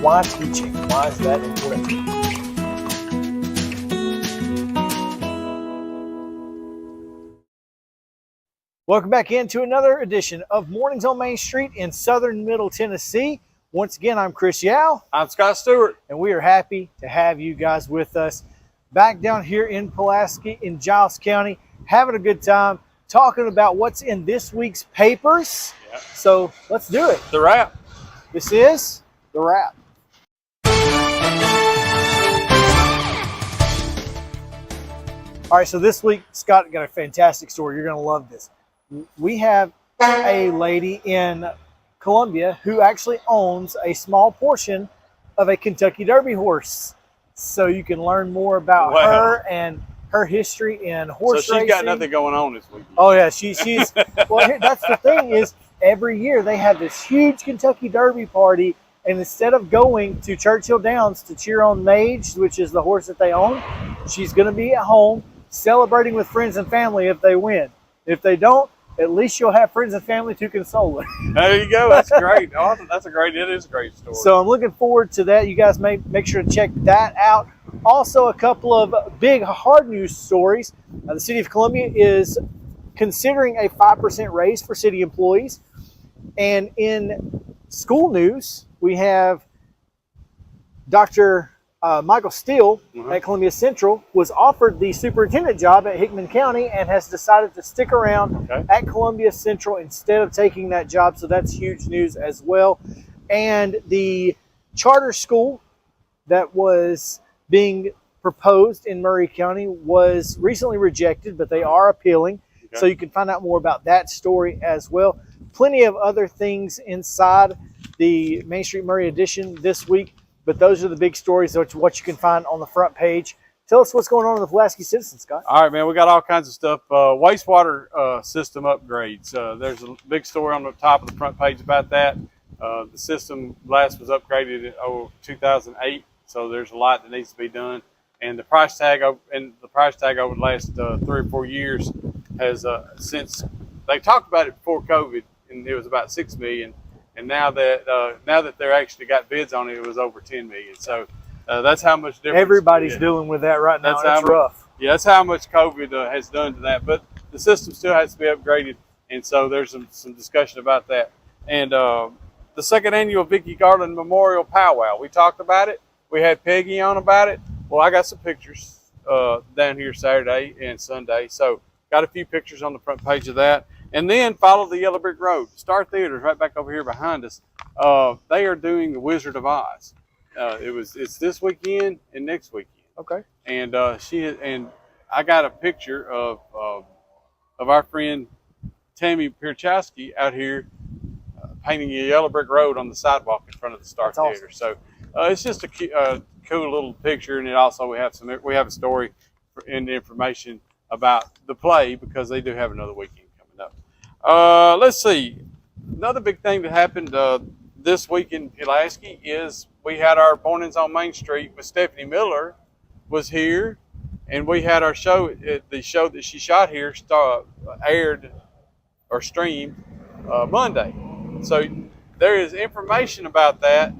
why teaching? Why is that important? Welcome back into another edition of Mornings on Main Street in Southern Middle Tennessee. Once again, I'm Chris Yow. I'm Scott Stewart. And we are happy to have you guys with us back down here in Pulaski in Giles County, having a good time, talking about what's in this week's papers. Yeah. So let's do it. The wrap. This is The Wrap. All right, so this week, Scott got a fantastic story. You're going to love this. We have a lady in Columbia who actually owns a small portion of a Kentucky Derby horse. So you can learn more about her and her history in horse racing. So she's got nothing going on this week. Oh, yeah. She's well, that's the thing is every year they have this huge Kentucky Derby party. And instead of going to Churchill Downs to cheer on Mage, which is the horse that they own, she's going to be at home celebrating with friends and family if they win. If they don't, at least you'll have friends and family to console her. There you go. That's great. Awesome. It is a great story. So I'm looking forward to that. You guys make sure to check that out. Also, a couple of big hard news stories. The City of Columbia is considering a 5% raise for city employees. And in school news, we have Dr. Michael Steele at Columbia Central was offered the superintendent job at Hickman County and has decided to stick around at Columbia Central instead of taking that job. So that's huge news as well. And the charter school that was being proposed in Murray County was recently rejected, but they are appealing. Okay. So you can find out more about that story as well. Plenty of other things inside the Main Street Murray edition this week. But those are the big stories, which what you can find on the front page. Tell us what's going on in the Pulaski Citizen, Scott. All right, man, we got all kinds of stuff. Wastewater system upgrades. There's a big story on the top of the front page about that. The system last was upgraded in 2008, so there's a lot that needs to be done. And the price tag over the last 3 or 4 years has since they talked about it before COVID, and it was about $6 million. And now that they're actually got bids on it, it was over $10 million. So that's how much difference. Everybody's dealing with that right now. That's rough. Yeah, that's how much COVID has done to that. But the system still has to be upgraded, and so there's some discussion about that. And the second annual Vicki Garland Memorial Powwow, we talked about it. We had Peggy on about it. Well, I got some pictures down here Saturday and Sunday, so got a few pictures on the front page of that. And then follow the Yellow Brick Road. Star Theater's right back over here behind us. They are doing The Wizard of Oz. It's this weekend and next weekend. Okay. And I got a picture of our friend Tammy Pierchowski out here painting a Yellow Brick Road on the sidewalk in front of the Star Theater. Awesome. So it's just a cool little picture, and it also we have a story and information about the play because they do have another weekend. Let's see. Another big thing that happened this week in Pulaski is we had our Mornings on Main Street with Stephanie Miller was here, and we had our show. The show that she shot here aired or streamed Monday. So there is information about that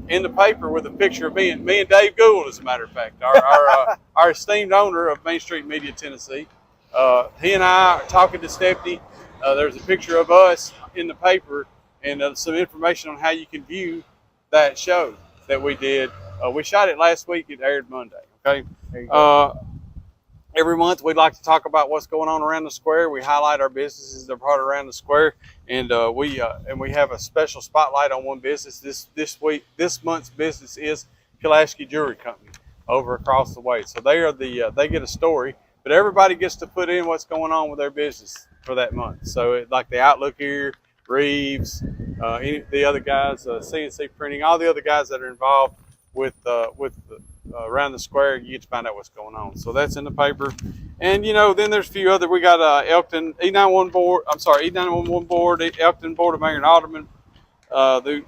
in the paper with a picture of me and Dave Gould, as a matter of fact, our esteemed owner of Main Street Media Tennessee. He and I are talking to Stephanie. There's a picture of us in the paper and some information on how you can view that show that we did. We shot it last week. It aired Monday. Okay. Every month we like to talk about what's going on around the square. We highlight our businesses that are part around the square, and we have a special spotlight on one business. This month's business is Pulaski Jewelry Company over across the way. So they get a story, but everybody gets to put in what's going on with their business for that month. So like the Outlook here, Reeves, the other guys, CNC Printing, all the other guys that are involved with around the square, you get to find out what's going on. So that's in the paper. And then there's a few other. We got Elkton E911 board, Elkton Board of Mayor and Alderman.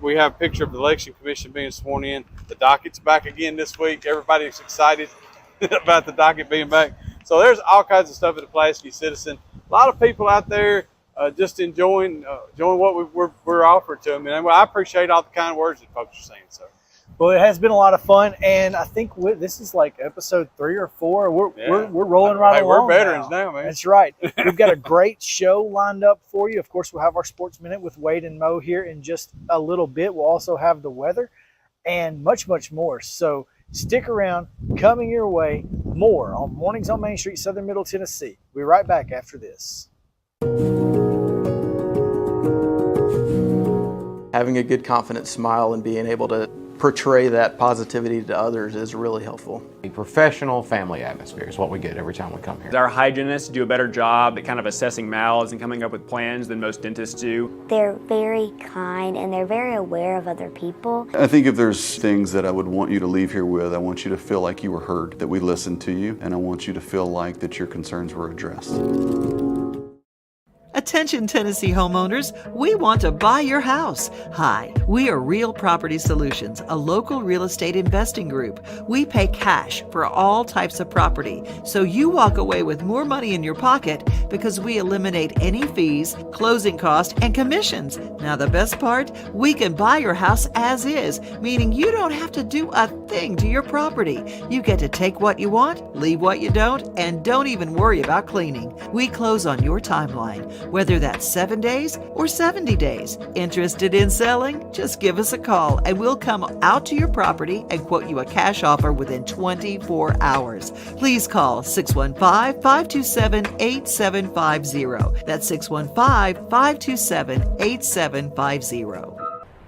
We have a picture of the election commission being sworn in. The docket's back again this week. Everybody's excited about the docket being back. So there's all kinds of stuff at the Pulaski Citizen. A lot of people out there just enjoying what we're offered to them. And I appreciate all the kind words that folks are saying. So Well, it has been a lot of fun, and I think this is like episode 3 or 4. We're rolling right along. We're veterans now, man. That's right. We've got a great show lined up for you. Of course, we'll have our Sports Minute with Wade and Mo here in just a little bit. We'll also have the weather and much, much more. So stick around. Coming your way, more on Mornings on Main Street, Southern Middle Tennessee. We'll be right back after this. Having a good, confident smile and being able to portray that positivity to others is really helpful. A professional family atmosphere is what we get every time we come here. Our hygienists do a better job at kind of assessing mouths and coming up with plans than most dentists do. They're very kind and they're very aware of other people. I think if there's things that I would want you to leave here with, I want you to feel like you were heard, that we listened to you, and I want you to feel like that your concerns were addressed. Attention Tennessee homeowners, we want to buy your house. Hi, we are Real Property Solutions, a local real estate investing group. We pay cash for all types of property, so you walk away with more money in your pocket because we eliminate any fees, closing costs, and commissions. Now the best part, we can buy your house as is, meaning you don't have to do a thing to your property. You get to take what you want, leave what you don't, and don't even worry about cleaning. We close on your timeline, whether that's 7 days or 70 days. Interested in selling? Just give us a call and we'll come out to your property and quote you a cash offer within 24 hours. Please call 615-527-8750. That's 615-527-8750.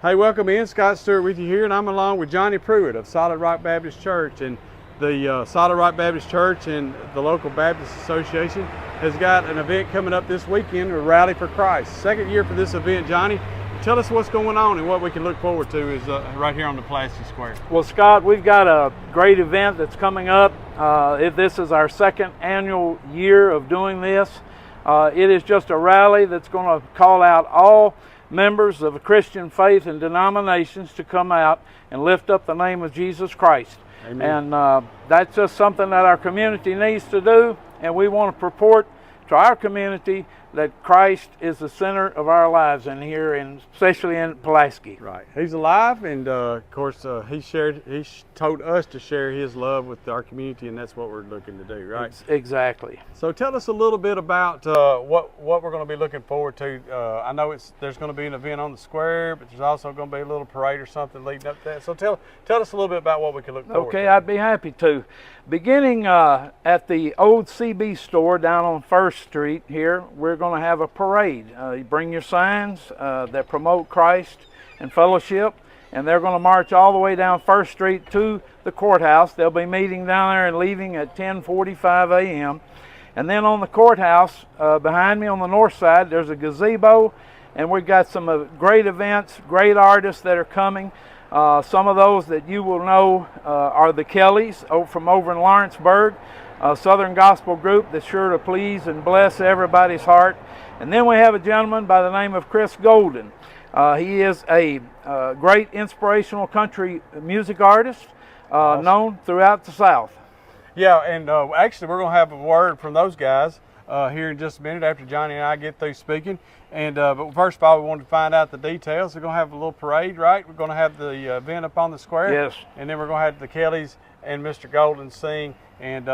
Hey, welcome in. Scott Stewart with you here, and I'm along with Johnny Pruitt of Solid Rock Baptist Church. And the Solid Rock Baptist Church and the local Baptist Association has got an event coming up this weekend, a Rally for Christ. Second year for this event, Johnny. Tell us what's going on and what we can look forward to is right here on the Pulaski Square. Well, Scott, we've got a great event that's coming up. This is our second annual year of doing this. It is just a rally that's going to call out all members of Christian faith and denominations to come out and lift up the name of Jesus Christ. Amen. And that's just something that our community needs to do, and we want to purport to our community that Christ is the center of our lives in here, and especially in Pulaski. Right. He's alive, and of course, he told us to share his love with our community, and that's what we're looking to do, right? Exactly. So tell us a little bit about what we're going to be looking forward to. I know there's going to be an event on the square, but there's also going to be a little parade or something leading up to that. So tell us a little bit about what we can look forward to. Okay, I'd be happy to. Beginning at the old CB store down on 1st Street here, we're going to have a parade. You bring your signs that promote Christ and fellowship, and they're going to march all the way down 1st Street to the courthouse. They'll be meeting down there and leaving at 10:45 a.m. And then on the courthouse, behind me on the north side, there's a gazebo, and we've got some great events, great artists that are coming. Some of those that you will know are the Kellys from over in Lawrenceburg, a Southern gospel group that's sure to please and bless everybody's heart. And then we have a gentleman by the name of Chris Golden. He is a great inspirational country music artist known throughout the South. Yeah, and actually we're going to have a word from those guys here in just a minute after Johnny and I get through speaking. And but first of all, we wanted to find out the details. We're going to have a little parade, right? We're going to have the event up on the square. Yes. And then we're going to have the Kellys and Mr. Golden sing. And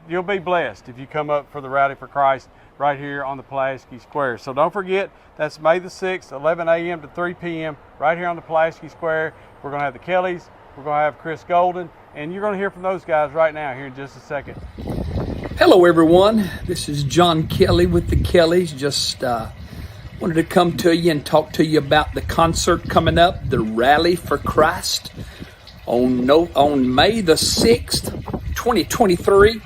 you'll be blessed if you come up for the Rally for Christ right here on the Pulaski Square. So don't forget, that's May the 6th, 11 a.m. to 3 p.m. right here on the Pulaski Square. We're going to have the Kellys. We're going to have Chris Golden. And you're going to hear from those guys right now here in just a second. Hello, everyone. This is John Kelly with the Kellys. Just wanted to come to you and talk to you about the concert coming up, the Rally for Christ, on May the 6th, 2023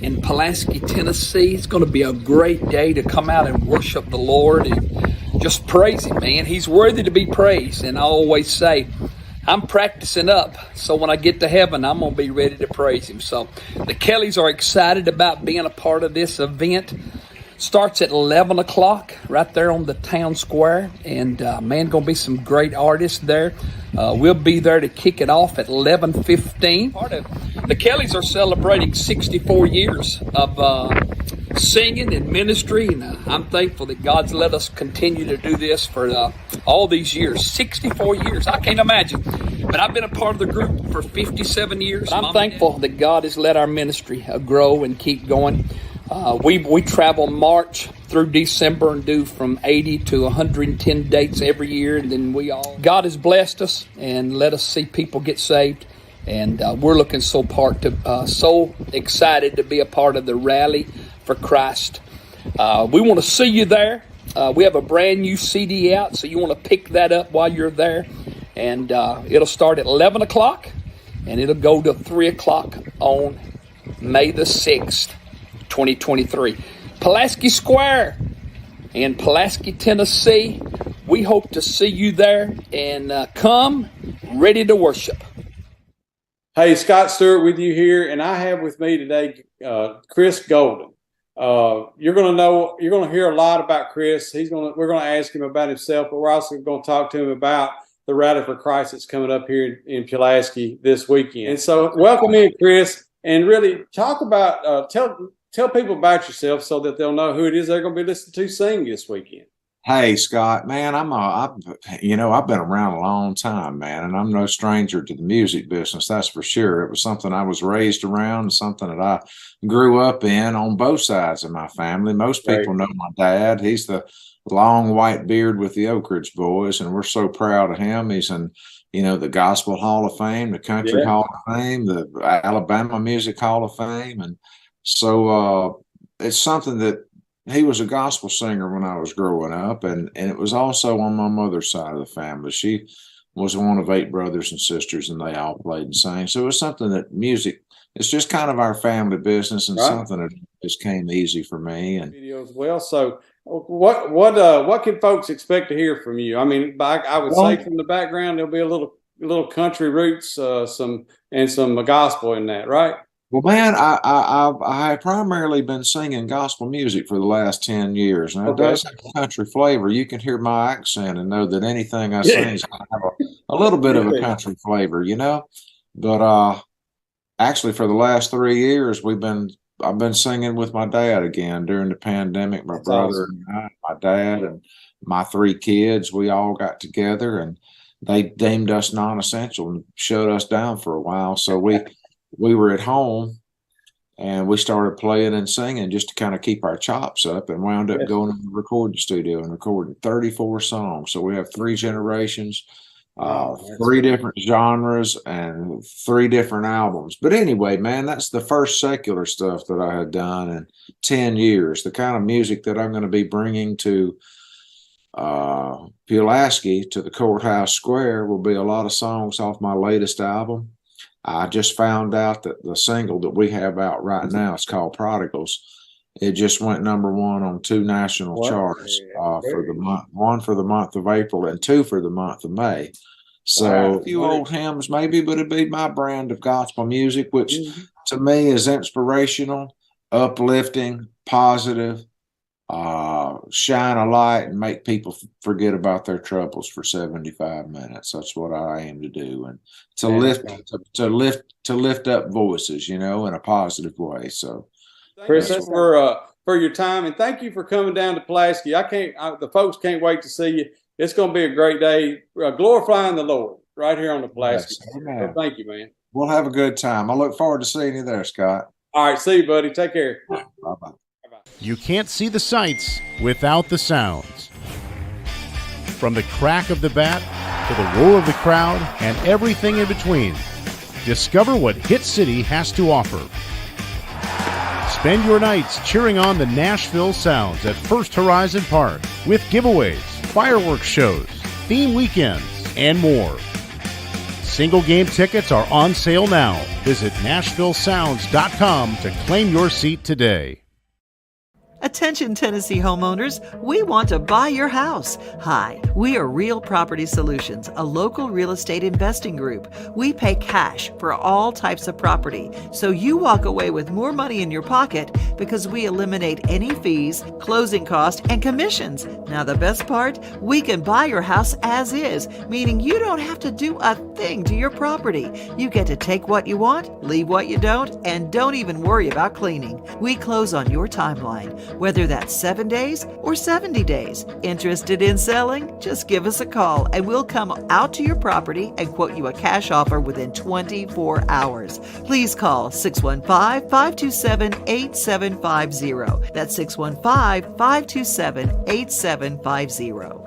in Pulaski, Tennessee. It's going to be a great day to come out and worship the Lord and just praise Him, man. He's worthy to be praised. And I always say, I'm practicing up, so when I get to heaven, I'm going to be ready to praise Him. So the Kellys are excited about being a part of this event. Starts at 11 o'clock right there on the town square. And, man, going to be some great artists there. We'll be there to kick it off at 11:15. The Kellys are celebrating 64 years of singing and ministry, and I'm thankful that God's let us continue to do this for all these years, 64 years. I can't imagine, but I've been a part of the group for 57 years. I'm thankful that God has let our ministry grow and keep going. We travel March through December and do from 80 to 110 dates every year, and then God has blessed us and let us see people get saved. And we're looking so excited to be a part of the Rally for Christ. We want to see you there. We have a brand new CD out, so you want to pick that up while you're there. And it'll start at 11 o'clock, and it'll go to 3 o'clock on May the 6th, 2023. Pulaski Square in Pulaski, Tennessee. We hope to see you there, and come ready to worship. Hey, Scott Stewart with you here, and I have with me today Chris Golden. You're going to hear a lot about Chris. We're going to ask him about himself, but we're also going to talk to him about the Rally for Christ that's coming up here in Pulaski this weekend. And so, welcome in, Chris, and really talk about tell people about yourself so that they'll know who it is they're going to be listening to sing this weekend. Hey, Scott, man, I've been around a long time, man, and I'm no stranger to the music business. That's for sure. It was something I was raised around, something that I grew up in on both sides of my family. Most people know my dad. He's the long white beard with the Oak Ridge Boys, and we're so proud of him. He's in, the Gospel Hall of Fame, the Country Hall of Fame, the Alabama Music Hall of Fame, and so it's something that he was a gospel singer when I was growing up, and it was also on my mother's side of the family. She was one of 8 brothers and sisters, and they all played and sang. So it was something that music, it's just kind of our family business, and something that just came easy for me. And video as well. So what can folks expect to hear from you? I mean, I would say from the background there'll be a little country roots, some gospel in that, right? Well, man, I have primarily been singing gospel music for the last 10 years. Now, it does have a country flavor. You can hear my accent and know that anything I sing is going to have a little bit of a country flavor, But actually, for the last 3 years, I've been singing with my dad again during the pandemic. My brother and I, my dad, and my 3 kids, we all got together, and they deemed us non-essential and shut us down for a while. So we were at home, and we started playing and singing just to kind of keep our chops up, and wound up going to the recording studio and recording 34 songs. So we have 3 generations, 3 different genres, and 3 different albums. But anyway, man, that's the first secular stuff that I had done in 10 years. The kind of music that I'm going to be bringing to Pulaski, to the Courthouse Square, will be a lot of songs off my latest album. I just found out that the single that we have out right now is called Prodigals. It just went #1 on 2 national charts for the month, 1 for the month of April and 2 for the month of May. So a few old hymns maybe, but it'd be my brand of gospel music, which to me is inspirational, uplifting, positive, shine a light and make people forget about their troubles for 75 minutes. That's what I aim to do, and to lift up voices, in a positive way. So, Chris, that's for your time, and thank you for coming down to Pulaski. The folks can't wait to see you. It's going to be a great day, glorifying the Lord right here on the Pulaski. So thank you, man. We'll have a good time. I look forward to seeing you there, Scott. All right, see you, buddy. Take care. Bye-bye. You can't see the sights without the sounds. From the crack of the bat to the roar of the crowd and everything in between, discover what Hit City has to offer. Spend your nights cheering on the Nashville Sounds at First Horizon Park with giveaways, fireworks shows, theme weekends, and more. Single game tickets are on sale now. Visit NashvilleSounds.com to claim your seat today. Attention Tennessee homeowners, we want to buy your house. Hi, we are Real Property Solutions, a local real estate investing group. We pay cash for all types of property, so you walk away with more money in your pocket because we eliminate any fees, closing costs, and commissions. Now the best part, we can buy your house as is, meaning you don't have to do a thing to your property. You get to take what you want, leave what you don't, and don't even worry about cleaning. We close on your timeline, whether that's 7 days or 70 days. Interested in selling? Just give us a call and we'll come out to your property and quote you a cash offer within 24 hours. Please call 615-527-8750. That's 615-527-8750.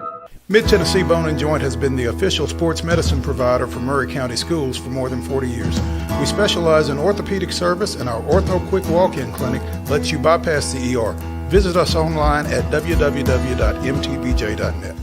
Mid-Tennessee Bone & Joint has been the official sports medicine provider for Maury County Schools for more than 40 years. We specialize in orthopedic service, and our Ortho Quick Walk-In Clinic lets you bypass the ER. Visit us online at www.mtbj.net.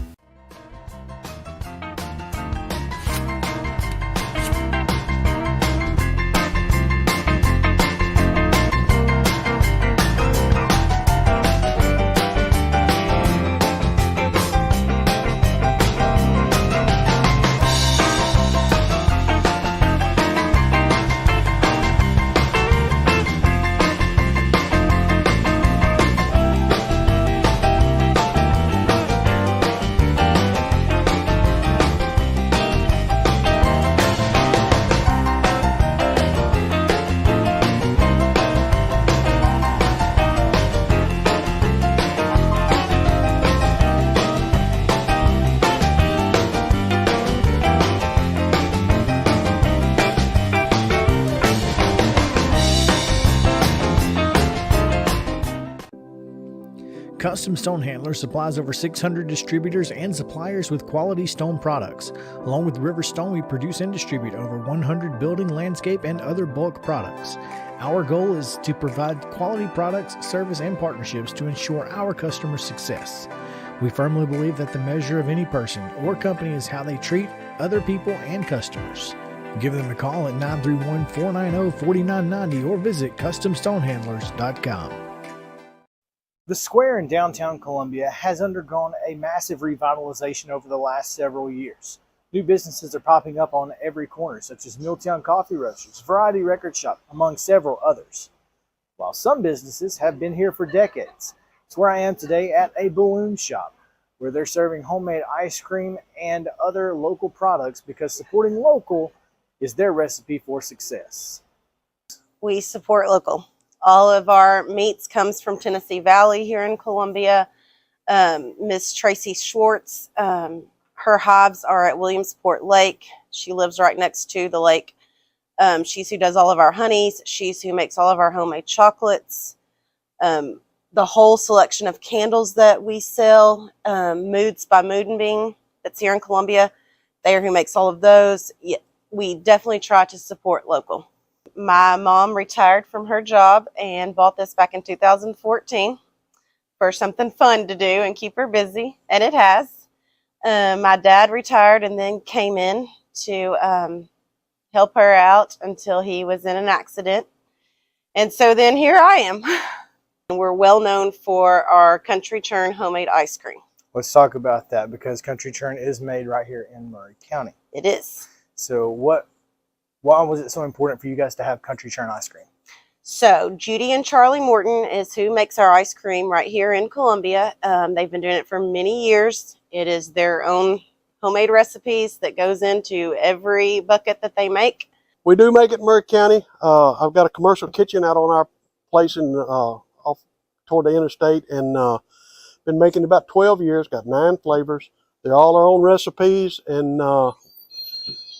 Custom Stone Handlers supplies over 600 distributors and suppliers with quality stone products. Along with River Stone, we produce and distribute over 100 building, landscape, and other bulk products. Our goal is to provide quality products, service, and partnerships to ensure our customers' success. We firmly believe that the measure of any person or company is how they treat other people and customers. Give them a call at 931-490-4990 or visit CustomStonehandlers.com. The square in downtown Columbia has undergone a massive revitalization over the last several years. New businesses are popping up on every corner, such as Milltown Coffee Roasters, Variety Record Shop, among several others. While some businesses have been here for decades, it's where I am today at a balloon shop, where they're serving homemade ice cream and other local products because supporting local is their recipe for success. We support local. All of our meats comes from Tennessee Valley here in Columbia. Miss Tracy Schwartz, her hives are at Williamsport Lake. She lives right next to the lake. She's who does all of our honeys. She's who makes all of our homemade chocolates. The whole selection of candles that we sell, Moods by Moodenbing, that's here in Columbia. They are who makes all of those. Yeah, we definitely try to support local. My mom retired from her job and bought this back in 2014 for something fun to do and keep her busy, and it has. My dad retired and then came in to help her out until he was in an accident. And so then here I am. We're well known for our Country Churn homemade ice cream. Let's talk about that because Country Churn is made right here in Maury County. It is. So why was it so important for you guys to have Country Churn ice cream? So Judy and Charlie Morton is who makes our ice cream right here in Columbia. They've been doing it for many years. It is their own homemade recipes that goes into every bucket that they make. We do make it in Maury County. I've got a commercial kitchen out on our place in off toward the interstate, and been making it about 12 years. Got 9 flavors. They're all our own recipes, and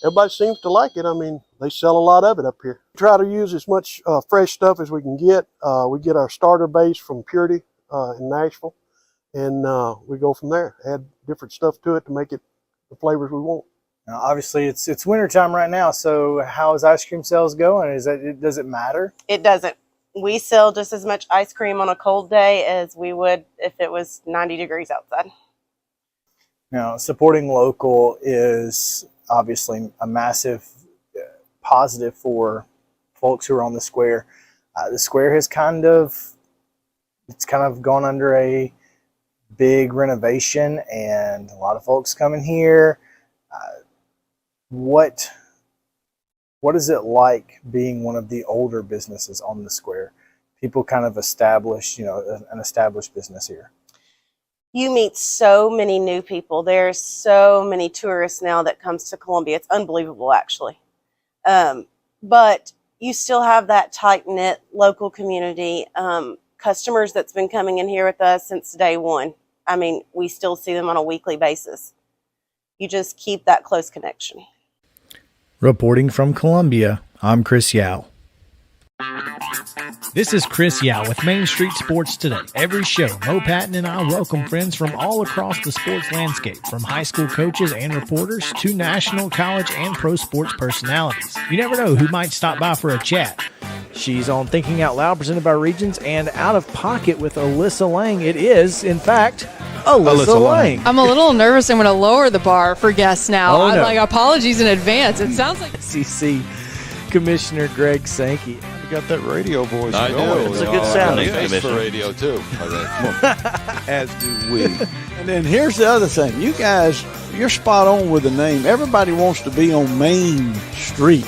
everybody seems to like it. I mean, they sell a lot of it up here. We try to use as much fresh stuff as we can get. We get our starter base from Purity in Nashville, and we go from there. Add different stuff to it to make it the flavors we want. Now, obviously, it's wintertime right now, so how is ice cream sales going? Does it matter? It doesn't. We sell just as much ice cream on a cold day as we would if it was 90 degrees outside. Now, supporting local is obviously a massive positive for folks who are on the square. The square has kind of it's kind of gone under a big renovation, and a lot of folks coming here. What is it like being one of the older businesses on the square? People kind of establish, an established business here. You meet so many new people. There's so many tourists now that comes to Columbia. It's unbelievable, actually. But you still have that tight-knit local community. Customers that's been coming in here with us since day one. I mean, we still see them on a weekly basis. You just keep that close connection. Reporting from Columbia, I'm Chris Yow. This is Chris Yow with Main Street Sports Today. Every show, Mo Patton and I welcome friends from all across the sports landscape, from high school coaches and reporters to national, college, and pro sports personalities. You never know who might stop by for a chat. She's on Thinking Out Loud, presented by Regions, and Out of Pocket with Alyssa Lang. It is, in fact, Alyssa Lang. I'm a little nervous. I'm going to lower the bar for guests now. Oh, no. Like, apologies in advance. It sounds like SEC Commissioner Greg Sankey. You got that radio voice. I do. It's a good sound. Thanks for radio, too. As do we. And then here's the other thing. You guys, you're spot on with the name. Everybody wants to be on Main Street.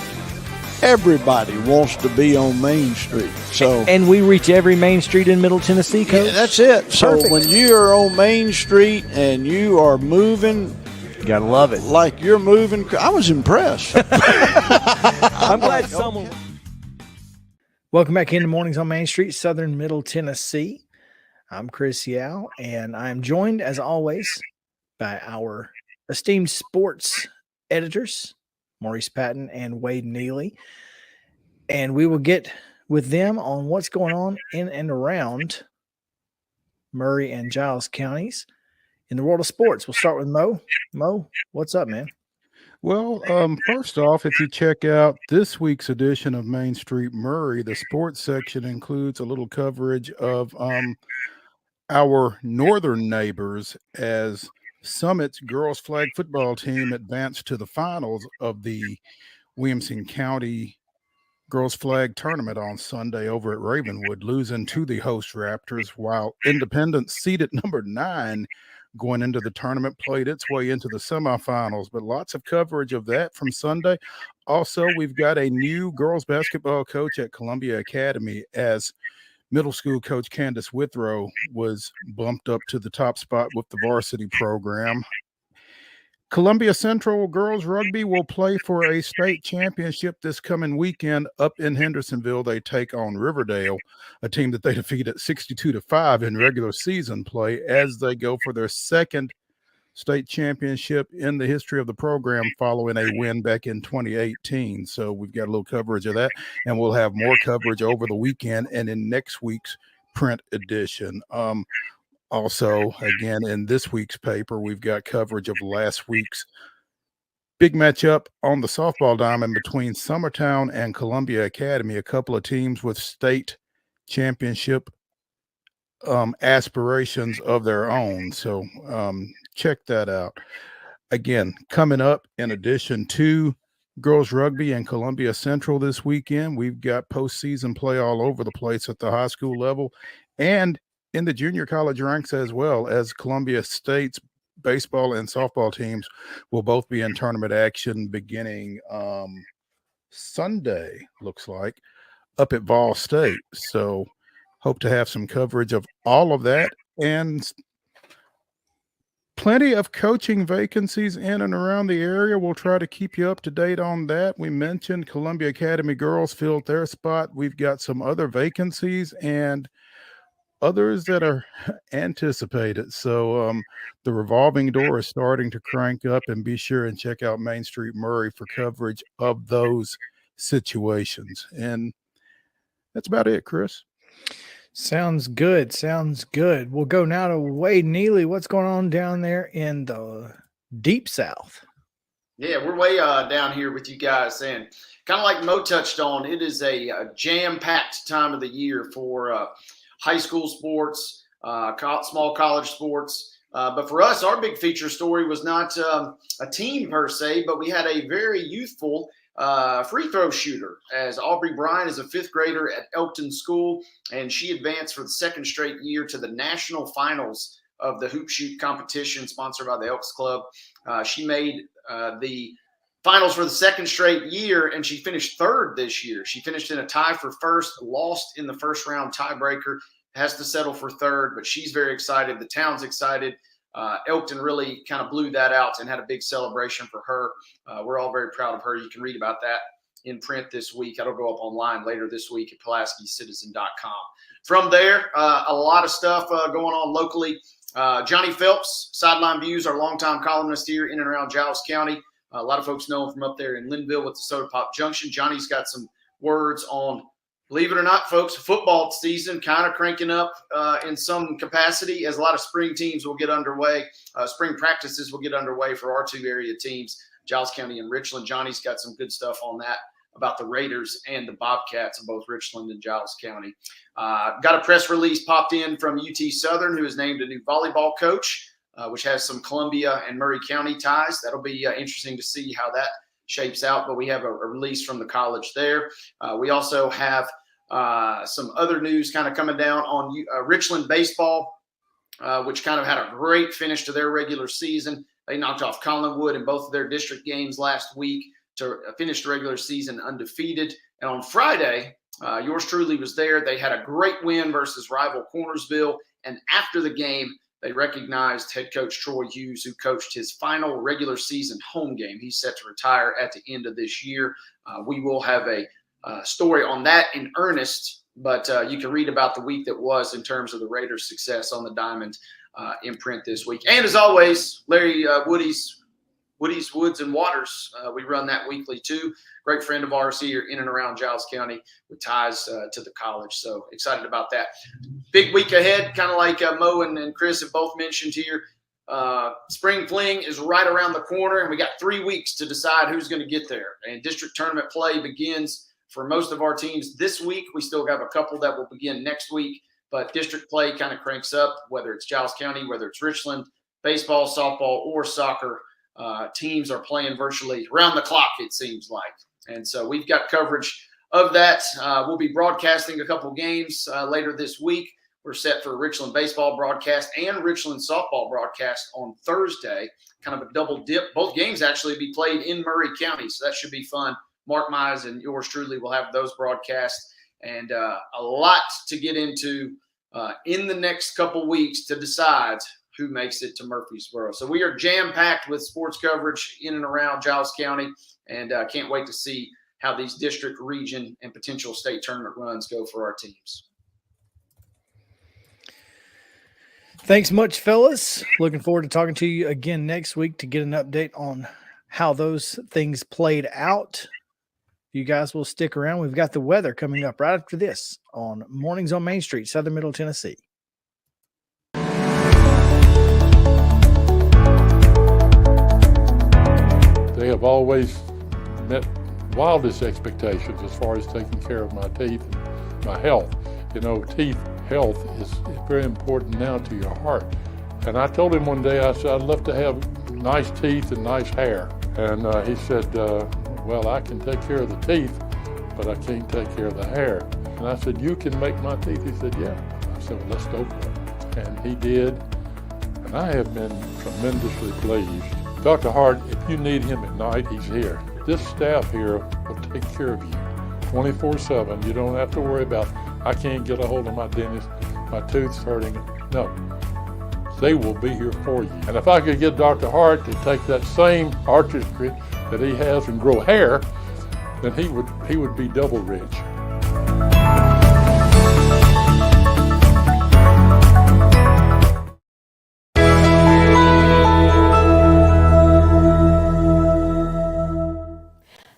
Everybody wants to be on Main Street. So, and we reach every main street in Middle Tennessee, Coach. Yeah, that's it. So Perfect. when you are on Main Street and you are moving, you gotta love it. Like you're moving. I was impressed. I'm glad someone. Welcome back into Mornings on Main Street, Southern Middle Tennessee. I'm Chris Yow, and I'm joined, as always, by our esteemed sports editors, Maurice Patton and Wade Neely. And we will get with them on what's going on in and around Murray and Giles counties in the world of sports. We'll start with Mo. Mo, what's up, man? Well, first off, if you check out this week's edition of Main Street Murray, the sports section includes a little coverage of our northern neighbors as Summit's girls flag football team advanced to the finals of the Williamson County girls flag tournament on Sunday over at Ravenwood, losing to the host Raptors, while Independence, seeded number 9 going into the tournament, played its way into the semifinals. But lots of coverage of that from Sunday. Also, we've got a new girls basketball coach at Columbia Academy, as middle school coach Candace Withrow was bumped up to the top spot with the varsity program. Columbia Central girls rugby will play for a state championship this coming weekend up in Hendersonville. They take on Riverdale, a team that they defeated 62-5 in regular season play, as they go for their second state championship in the history of the program following a win back in 2018. So we've got a little coverage of that, and we'll have more coverage over the weekend and in next week's print edition. Also, again, in this week's paper, we've got coverage of last week's big matchup on the softball diamond between Summertown and Columbia Academy, a couple of teams with state championship aspirations of their own. So check that out. Again, coming up, in addition to girls rugby and Columbia Central this weekend, we've got postseason play all over the place at the high school level and in the junior college ranks, as well as Columbia State's baseball and softball teams will both be in tournament action beginning Sunday, looks like, up at Vol State. So hope to have some coverage of all of that, and plenty of coaching vacancies in and around the area. We'll try to keep you up to date on that. We mentioned Columbia Academy girls filled their spot. We've got some other vacancies and others that are anticipated. So the revolving door is starting to crank up, and be sure and check out Main Street Murray for coverage of those situations. And that's about it, Chris. Sounds good. Sounds good. We'll go now to Wade Neely. What's going on down there in the Deep South? Yeah, we're way down here with you guys, and kind of like Mo touched on, it is a jam-packed time of the year for high school sports, small college sports. But for us, our big feature story was not a team per se, but we had a very youthful free throw shooter, as Aubrey Bryan is a 5th grader at Elkton School, and she advanced for the 2nd straight year to the national finals of the hoop shoot competition sponsored by the Elks Club. She made the finals for the 2nd straight year, and she finished 3rd this year. She finished in a tie for 1st, lost in the 1st round tiebreaker, has to settle for 3rd, but she's very excited. The town's excited. Elkton really kind of blew that out and had a big celebration for her. We're all very proud of her. You can read about that in print this week. That'll go up online later this week at PulaskiCitizen.com. From there, a lot of stuff going on locally. Johnny Phelps, Sideline Views, our longtime columnist here in and around Giles County. A lot of folks know him from up there in Linville with the Soda Pop Junction. Johnny's got some words on, believe it or not, folks, football season kind of cranking up in some capacity as a lot of spring teams will get underway. Spring practices will get underway for our 2 area teams, Giles County and Richland. Johnny's got some good stuff on that about the Raiders and the Bobcats of both Richland and Giles County. Got a press release popped in from UT Southern, who has named a new volleyball coach, which has some Columbia and Murray County ties. That'll be interesting to see how that shapes out, but we have a release from the college there. We also have some other news kind of coming down on Richland baseball, which kind of had a great finish to their regular season. They knocked off Collinwood in both of their district games last week to finish the regular season undefeated. And on Friday, yours truly was there. They had a great win versus rival Cornersville. And after the game, they recognized head coach Troy Hughes, who coached his final regular season home game. He's set to retire at the end of this year. We will have a story on that in earnest, but you can read about the week that was in terms of the Raiders' success on the Diamond in print this week. And as always, Larry Woody's Woods and Waters, we run that weekly too. Great friend of ours here in and around Giles County with ties to the college. So excited about that. Big week ahead, kind of like Mo and Chris have both mentioned here. Spring Fling is right around the corner, and we got 3 weeks to decide who's going to get there. And district tournament play begins for most of our teams this week. We still have a couple that will begin next week, but district play kind of cranks up, whether it's Giles County, whether it's Richland, baseball, softball, or soccer. Teams are playing virtually around the clock, it seems like. And so we've got coverage of that. We'll be broadcasting a couple games later this week. We're set for a Richland baseball broadcast and Richland softball broadcast on Thursday, kind of a double dip. Both games actually be played in Murray County, so that should be fun. Mark Mize and yours truly will have those broadcasts, and a lot to get into in the next couple weeks to decide who makes it to Murfreesboro. So we are jam-packed with sports coverage in and around Giles County, and can't wait to see how these district, region, and potential state tournament runs go for our teams. Thanks much, fellas. Looking forward to talking to you again next week to get an update on how those things played out. You guys will stick around. We've got the weather coming up right after this on Mornings on Main Street, Southern Middle Tennessee. They have always met wildest expectations as far as taking care of my teeth and my health. You know, teeth health is very important now to your heart. And I told him one day, I said, I'd love to have nice teeth and nice hair. And he said, well, I can take care of the teeth, but I can't take care of the hair. And I said, you can make my teeth? He said, yeah. I said, well, let's go for it. And he did. And I have been tremendously pleased. Dr. Hart, if you need him at night, he's here. This staff here will take care of you 24/7. You don't have to worry about, I can't get a hold of my dentist, my tooth's hurting. No, they will be here for you. And if I could get Dr. Hart to take that same artistry that he has and grow hair, then he would be double rich.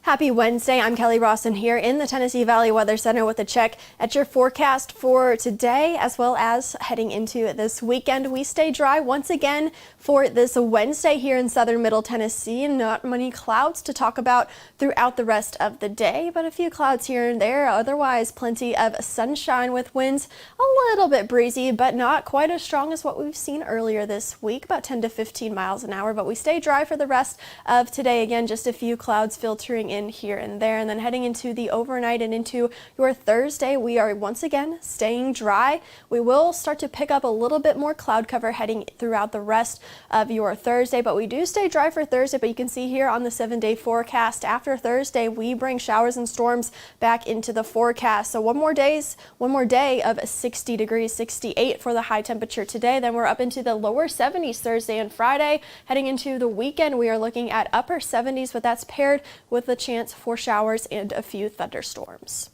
Happy Wednesday. I'm Kelly Rawson here in the Tennessee Valley Weather Center with a check at your forecast for today as well as heading into this weekend. We stay dry once again for this Wednesday here in southern Middle Tennessee. Not many clouds to talk about throughout the rest of the day, but a few clouds here and there. Otherwise, plenty of sunshine with winds a little bit breezy, but not quite as strong as what we've seen earlier this week, about 10 to 15 miles an hour. But we stay dry for the rest of today. Again, just a few clouds filtering in in here and there. And then heading into the overnight and into your Thursday, we are once again staying dry. We will start to pick up a little bit more cloud cover heading throughout the rest of your Thursday, but we do stay dry for Thursday. But you can see here on the 7-day forecast, after Thursday, we bring showers and storms back into the forecast. So one more day of 60 degrees, 68 for the high temperature today. Then we're up into the lower 70s Thursday and Friday. Heading into the weekend, we are looking at upper 70s, but that's paired with the chance for showers and a few thunderstorms.